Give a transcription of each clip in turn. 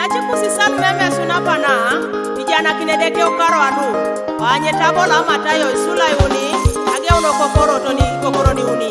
Nachi kusisal meme sunapana Vijana kinedeke ukaro anu Wanye tabola matayo isula yuni Age uno kokoro ni uni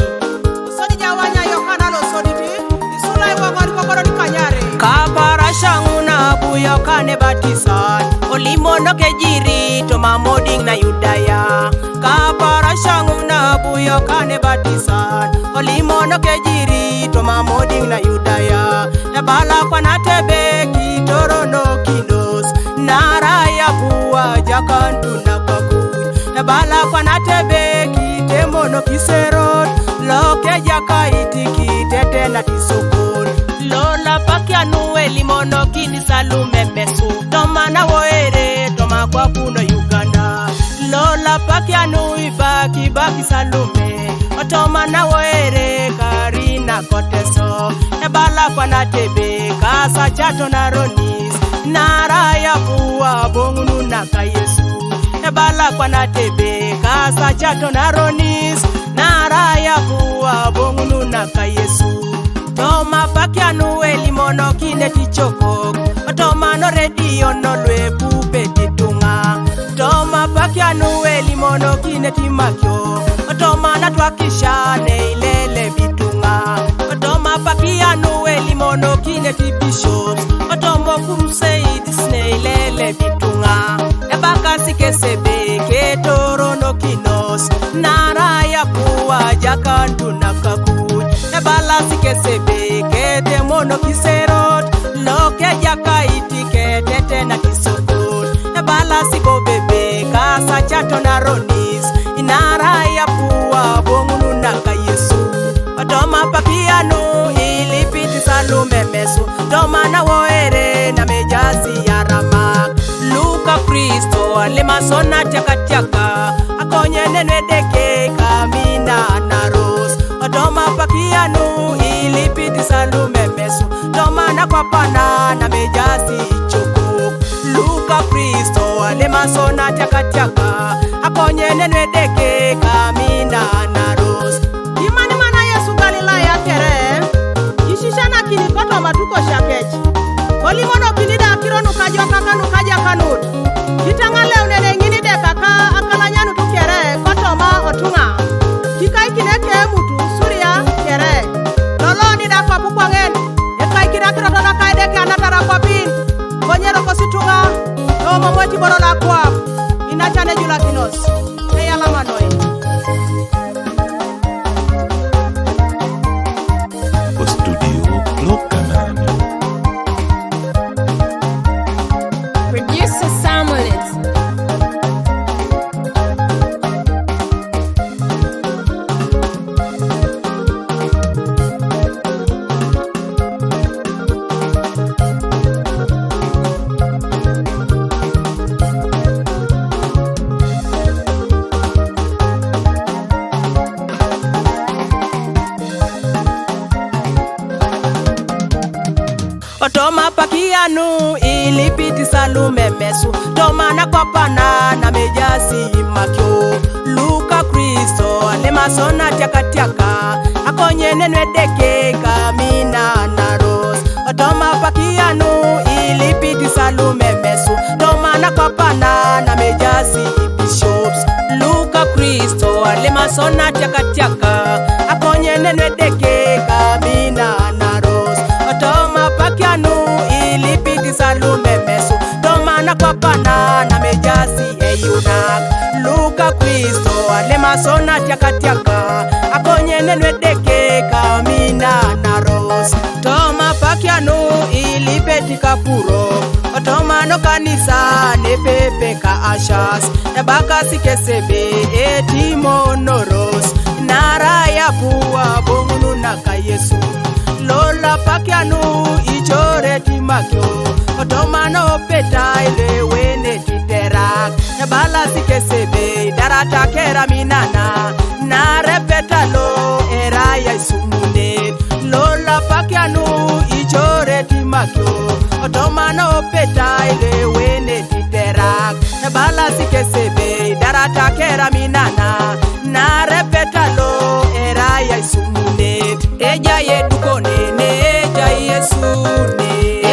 Usodi jawanya yokana lo soditi Isula yuwagori kokoro ni kanyare Kapara shanguna buya kane batisan Olimono kejiri toma moding na yudaya Kapara shanguna buya kane batisan Olimono kejiri toma moding na yudaya Ebala kwa natebe kitoro no kinos Naraya buwa jakantu na kakuj Ebala kwa natebe kitemo no kiserot Loke jaka itiki tete na tisokol Lola pakya nuwe limono kini salume mesu Toma na woere toma kwa kuno Uganda Lola pakya nuwe baki salume Otoma na woere karina koteso Ebala kwa natebe kasa chato na ronis Naraya buwa bongunu na kayesu Ebala kwa natebe kasa chato na ronis Naraya buwa bongunu na kayesu Toma pakya nuwe limono kine tichokok Toma no redio no lwe pupe titunga Toma pakya nuwe limono kine timakyo Toma na twakisha ne ilele bitunga Toma pakya nuwe limono kine tibishops Toma crusades ne ilele bitunga Ebaka sikesebe ketoro no kinos Naraya puwa jakantu na kakuj Ebala sikesebe kete mono kiserot Loke jaka itike tete na kisokot Ebala siko bebe kasa chato na ronis Inaraya puwa bongunu na kayesu Toma pakianu ilipiti salume mesu Toma na woere na mejazi ya ramak Luka Kristo alimasona tiaka Akonye nenwedeke kamina na ros Toma pakianu ilipiti salume mesu Toma na kwapana na mejazi choko Luka Kristo alimasona tiaka Akonye nenwedeke kamina na ros Imani mana Yesu Galilaya kere Ishishana kini koto matuko shakechi Olimono kinida kironu kajo kakanu kaja kanut Kitangale unene ngini de kaka akalanyanu tukere koto ma otunga Kikai kineke mutu suria kere Lolo ni da kwa pukwangen Ekai kinakiro tona kaideke anatara kwa pin Konyero kositunga Omo mweti boro la kwa Inachane jula kinos Eyala manoi Studio Lokanani. Producer Samuelis. Toma pakianu ilipiti salume mesu Toma na kwapana na mejasi makyo Luka Kristo alimasona tiaka Akonye nenwedeke kamina na ros Toma pakianu ilipiti salume mesu Toma na kwapana na mejasi bishops Luka Kristo alimasona tiaka Akonye nenwedeke kamina na ros Toma pakianu ilipiti salume mesu Toma na kwapana na mejasi eyunak Luka Kristo alimasona tiaka Akonye nenwedeke kamina na ros Toma pakianu ilipeti kapuro Toma no kanisa nepepe ka ashas Ebaka sikesebe etimo noros Naraya puwa bongunu na kayesu Lola pakianu ichore timakyo Toma no peta ile wene titerak Ebala sikesebe darata kera minana Narepeta lo eraya isumune Lola pakianu ichore timakyo Toma no peta ile wene titerak Ebala sikesebe darata kera minana Narepeta lo eraya isumune Eja yeduko nene, eja Yesu ne